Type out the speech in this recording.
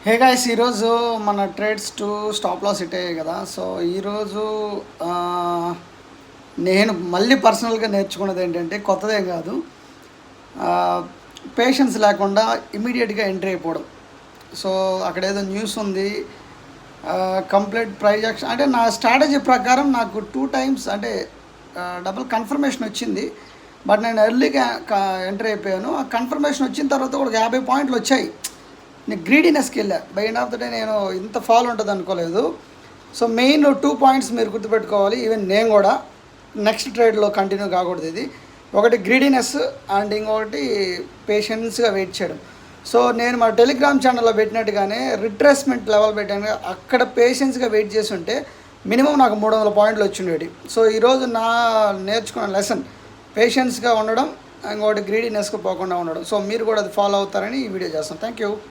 హే guys, ఈరోజు మన trades two stop loss hit అయ్యాయి కదా. సో ఈరోజు ఆ, నేను మళ్ళీ పర్సనల్గా నేర్చుకున్నది ఏంటంటే కొత్తదేం కాదు, పేషెన్స్ లేకుండా ఇమీడియట్గా ఎంట్రీ అయిపోవడం. సో అక్కడ ఏదో న్యూస్ ఉంది, కంప్లీట్ ప్రైజ్ యాక్షన్ అంటే నా స్ట్రాటజీ ప్రకారం నాకు 2 టైమ్స్ అంటే డబుల్ కన్ఫర్మేషన్ వచ్చింది. బట్ నేను ఎర్లీగా ఎంటర్ అయిపోయాను. ఆ కన్ఫర్మేషన్ వచ్చిన తర్వాత కూడా 50 పాయింట్లు వచ్చాయి. నేను గ్రీడీనెస్కి వెళ్ళా. By end of the day నేను ఇంత ఫాల్ ఉంటుంది అనుకోలేదు. సో మెయిన్ 2 పాయింట్స్ మీరు గుర్తుపెట్టుకోవాలి. ఈవెన్ నేను కూడా నెక్స్ట్ ట్రేడ్లో కంటిన్యూ కాకూడదు. ఇది ఒకటి గ్రీడీనెస్ అండ్ ఇంకొకటి పేషెన్స్గా వెయిట్ చేయడం. సో నేను మా టెలిగ్రామ్ ఛానల్లో పెట్టినట్టుగానే రిట్రేస్మెంట్ లెవెల్ పెట్టాను. అక్కడ పేషెన్స్గా వెయిట్ చేసి ఉంటే మినిమం నాకు 300 పాయింట్లు వచ్చిండేవి. సో ఈరోజు నా నేర్చుకున్న లెసన్ పేషెన్స్గా ఉండడం, ఇంకొకటి గ్రీడీనెస్కి పోకుండా ఉండడం. సో మీరు కూడా అది ఫాలో అవుతారని ఈ వీడియో చేస్తాను. Thank you.